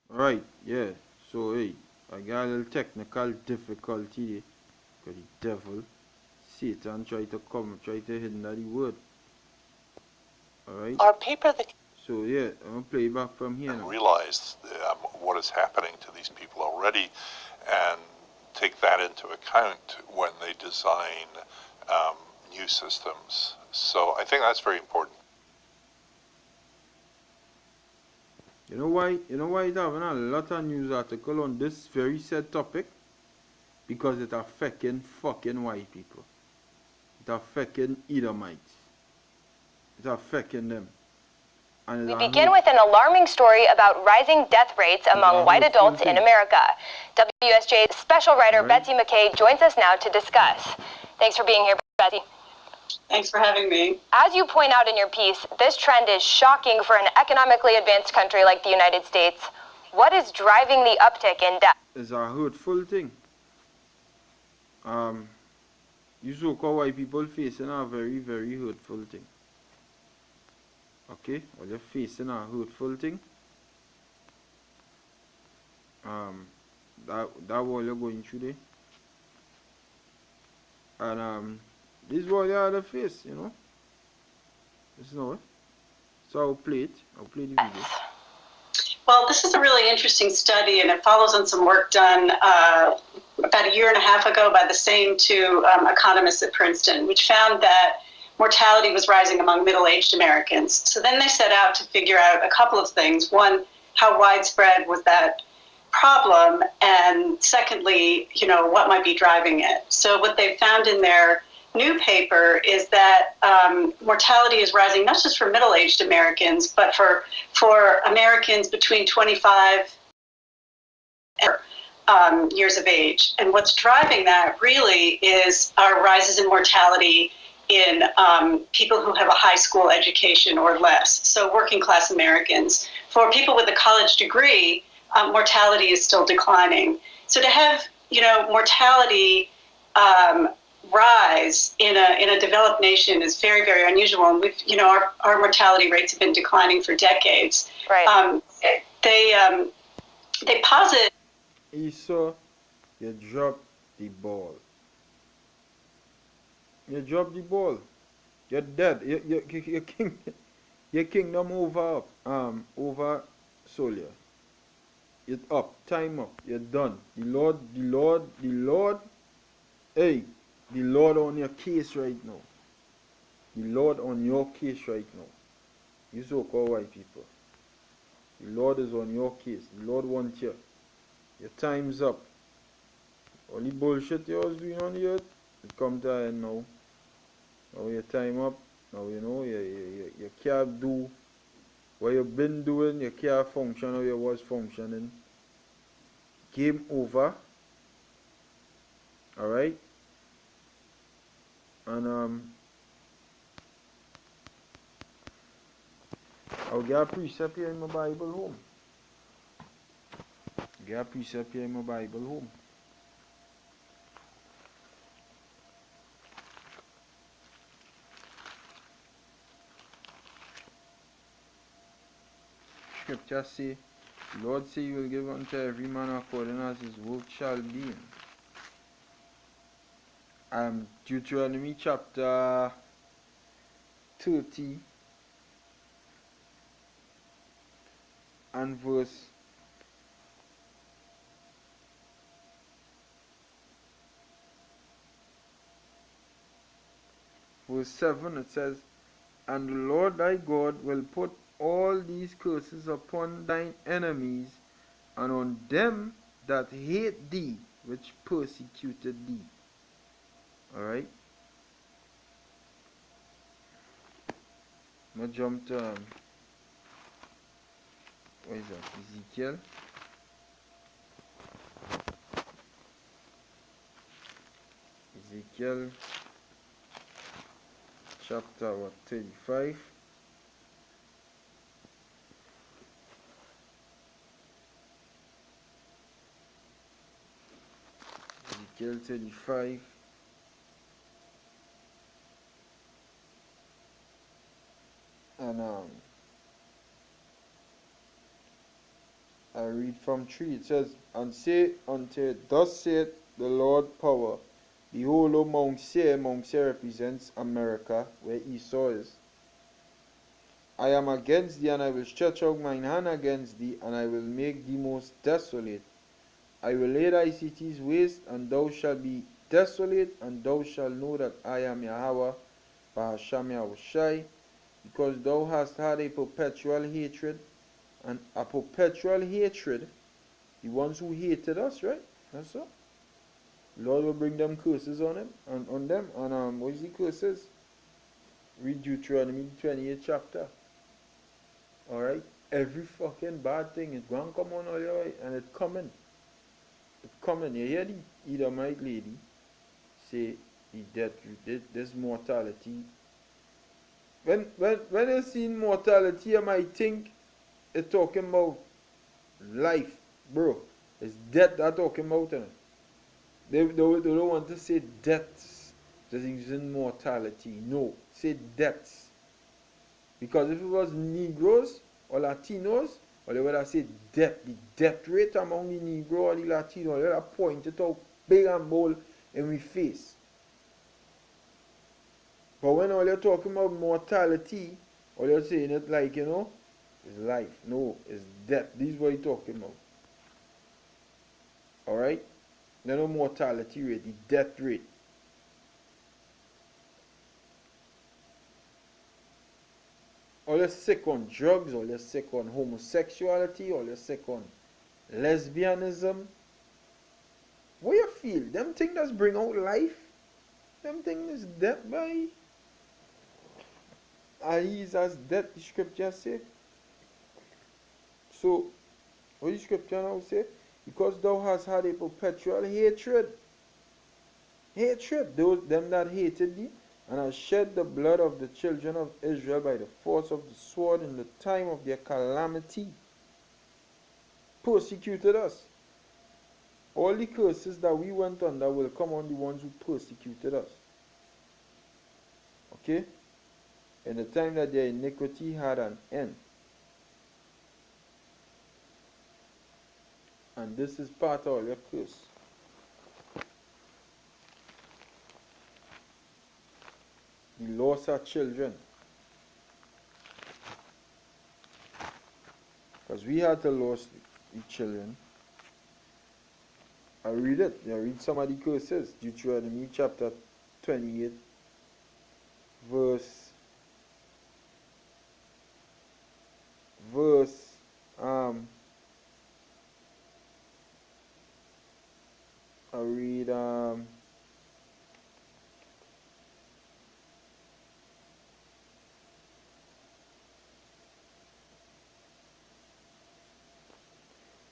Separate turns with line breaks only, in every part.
Right, yeah. So, hey, I got a little technical difficulty there. Because the devil, Satan, try to hinder the word. Alright?
Are people that
So, yeah, I'm going to play back from here now.
realize what is happening to these people already and take that into account when they design new systems. So I think that's very important.
You know why? You know why it's having a lot of news article on this very said topic? Because it affecting fucking white people. It affecting Edomites. It affecting them. And
We begin with an alarming story about rising death rates among white adults in America. WSJ's special writer Betsy McKay joins us now to discuss. Thanks for being here, Betsy.
Thanks for having me.
As you point out in your piece, this trend is shocking for an economically advanced country like the United States. What is driving the uptick in death?
It's a hurtful thing. You so-called white people facing a very, very hurtful thing. Okay? Well, you're facing a hurtful thing. That what you're going through there. And this is what you have to face, you know. This is not it. So I'll play it. I'll play the video.
Well, this is a really interesting study, and it follows on some work done about a year and a half ago by the same two economists at Princeton, which found that mortality was rising among middle-aged Americans. So then they set out to figure out a couple of things. One, how widespread was that problem? And secondly, what might be driving it? So what they found in their new paper is that mortality is rising not just for middle-aged Americans, but for Americans between 25 and years of age. And what's driving that really is our rises in mortality in people who have a high school education or less, so working class Americans. For people with a college degree, mortality is still declining. So to have mortality rise in a developed nation is very, very unusual, and we've our mortality rates have been declining for decades.
Right.
They posit.
Esau, you dropped the ball. You dropped the ball. You're dead. Your kingdom over Solia. It's up. Time up. You're done. The Lord. Hey, the Lord on your case right now. The Lord on your case right now. You so-called white people. The Lord is on your case. The Lord wants you. Your time's up. All the bullshit you was doing on the earth, it come to an end now. Now your time up. Now you can't do what you've been doing. You can't function how you was functioning. Game over. Alright? And I'll get a precept here in my Bible home. Get a precept here in my Bible home. Scripture say, the Lord say, you will give unto every man according as his work shall be. Deuteronomy chapter 30 and verse 7, it says, and the Lord thy God will put all these curses upon thine enemies and on them that hate thee, which persecuted thee. Alright? I'm going to jump to, what is that, Ezekiel. Ezekiel chapter 35. Ezekiel 35. I read from 3. It says, and say unto, thus saith the Lord power, behold, O Mount Seir represents America, where Esau is. I am against thee, and I will stretch out mine hand against thee, and I will make thee most desolate. I will lay thy cities waste, and thou shalt be desolate, and thou shalt know that I am Yahweh, Bahasham Yahushai, because thou hast had a perpetual hatred, and a perpetual hatred, the ones who hated us, right? That's so. Lord will bring them curses on them, on them, and what is the curses? Read Deuteronomy 28th chapter. Alright? Every fucking bad thing is going to come on all your way, and it's coming. It's coming. You hear the Edomite lady say the death, this mortality. When you see mortality, you might think it's talking about life, bro. It's death they're talking about. They don't want to say deaths, just using mortality. No, say deaths. Because if it was Negroes or Latinos, or they would have said death, the death rate among the Negro or the Latino, they would have pointed out big and bold in we face. But when all you're talking about mortality, all you're saying it like, you know, it's life. No, it's death. This is what you're talking about. Alright? No mortality rate, the death rate. Or you're sick on drugs, or you're sick on homosexuality, or you're sick on lesbianism. What you feel? Them things that's bring out life? Them things is death by? And he is as death, the scripture say. So, what the scripture now say? Because thou hast had a perpetual hatred. Hatred, them that hated thee, and have shed the blood of the children of Israel by the force of the sword in the time of their calamity. Persecuted us. All the curses that we went under will come on the ones who persecuted us. Okay? In the time that their iniquity had an end. And this is part of your curse. The loss of children. Because we had to lose the children. I read it. I read some of the curses. Deuteronomy chapter 28, verse I read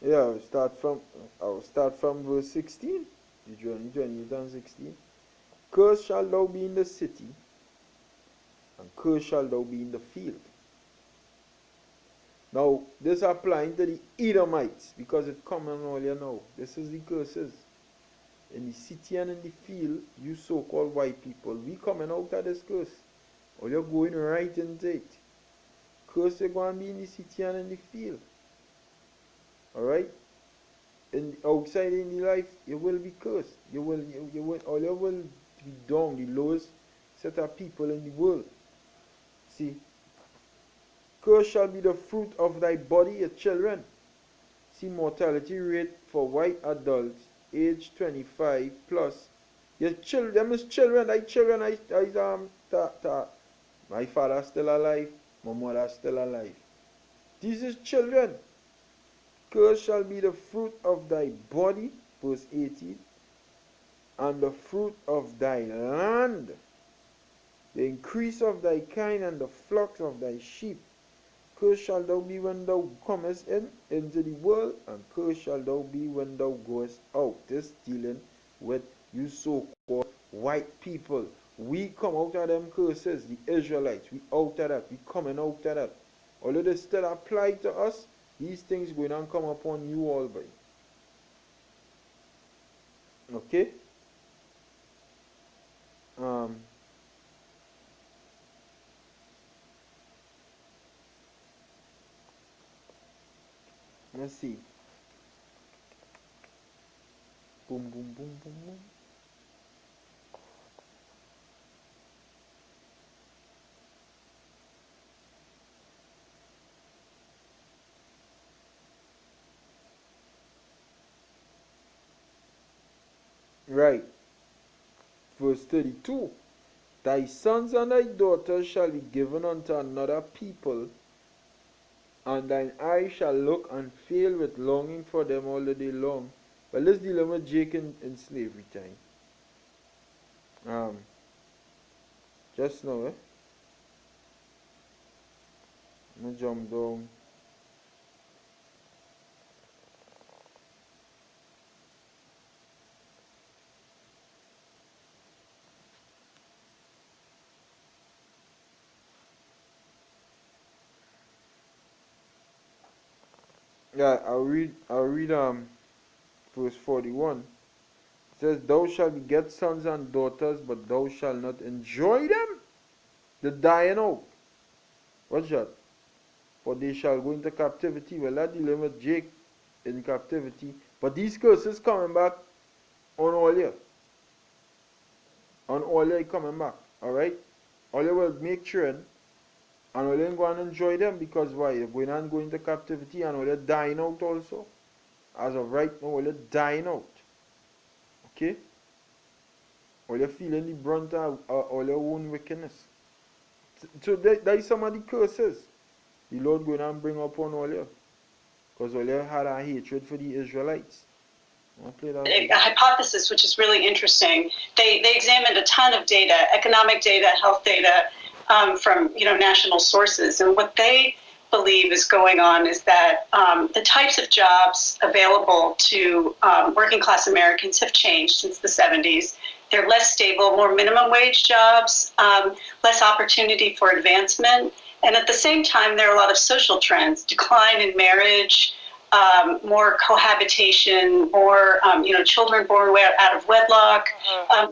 yeah, I'll start from verse 16. Deuteronomy 28 and 16. Cursed shalt thou be in the city, and cursed shalt thou be in the field. Now, this applying to the Edomites, because it's common earlier now. This is the curses. In the city and in the field, you so-called white people, we coming out of this curse. Or you're going right into it. Curse you're going to be in the city and in the field. Alright? And outside in the life, you will be cursed. You will be down, the lowest set of people in the world. See? Cursed shall be the fruit of thy body, your children. See, mortality rate for white adults, age 25 plus. Your children, them is children, my father still alive, my mother still alive. These is children. Cursed shall be the fruit of thy body, verse 18, and the fruit of thy land, the increase of thy kind, and the flocks of thy sheep. Cursed shalt thou be when thou comest into the world, and cursed shalt thou be when thou goest out. This dealing with you so-called white people. We come out of them curses, the Israelites. We out of that. We coming out of that. Although they still apply to us, these things going to come upon you all by. Okay? Let's see. Boom, boom, boom, boom, boom. Right. Verse 32. Thy sons and thy daughters shall be given unto another people, and thine eye shall look and fail with longing for them all the day long. Well, let's deal with Jake in slavery time. Just now, I'm gonna jump down. Yeah, I'll read verse 41. It says, Thou shalt beget sons and daughters, but thou shalt not enjoy them, the dying out. What's that? For they shall go into captivity. Well, that dealing with Jake in captivity. But these curses coming back on all year. On all year coming back. Alright? All you will make children, and all you go and enjoy them, because why? You're going and going into captivity, and all you're dying out also. As of right now, all you're dying out. Okay? All you're feeling the brunt of all your own wickedness. So that is some of the curses the Lord going and bring upon all you. Because all you had a hatred for the Israelites.
A hypothesis which is really interesting. They examined a ton of data, economic data, health data, from national sources, and what they believe is going on is that the types of jobs available to working class Americans have changed since the 70s. They're less stable, more minimum wage jobs, less opportunity for advancement, and at the same time there are a lot of social trends: decline in marriage, more cohabitation, more children born out of wedlock,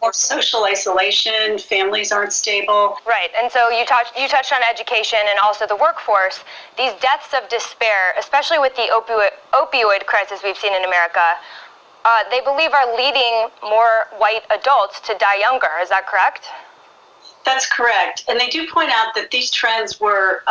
more social isolation. Families aren't stable.
Right, and so you touched on education and also the workforce. These deaths of despair, especially with the opioid crisis we've seen in America, they believe are leading more white adults to die younger. Is that correct?
That's correct, and they do point out that these trends were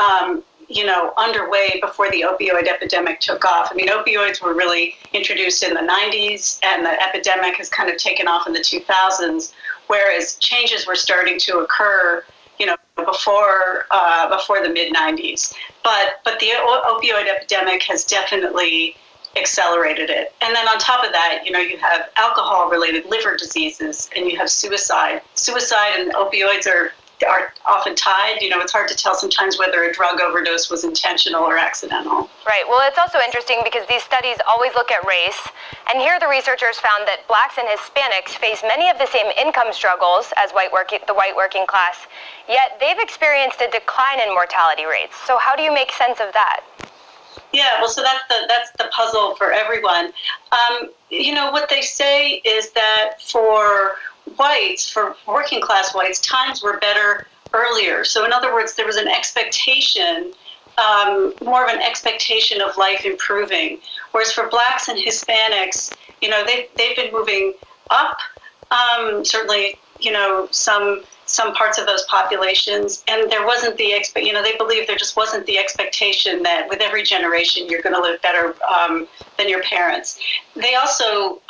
underway before the opioid epidemic took off. I mean, opioids were really introduced in the 90s, and the epidemic has kind of taken off in the 2000s, whereas changes were starting to occur, before the mid-90s. But the opioid epidemic has definitely accelerated it. And then on top of that, you have alcohol-related liver diseases, and you have suicide. Suicide and opioids are often tied. It's hard to tell sometimes whether a drug overdose was intentional or accidental.
Right. Well, it's also interesting because these studies always look at race, and here the researchers found that blacks and Hispanics face many of the same income struggles as the white working class, yet they've experienced a decline in mortality rates. So how do you make sense of that?
Yeah, well, so that's the puzzle for everyone. What they say is that for whites, for working class whites, times were better earlier. So in other words, there was an expectation, more of an expectation of life improving. Whereas for blacks and Hispanics, they've been moving up, certainly, some parts of those populations, and there wasn't the they believe there just wasn't the expectation that with every generation you're going to live better than your parents. They also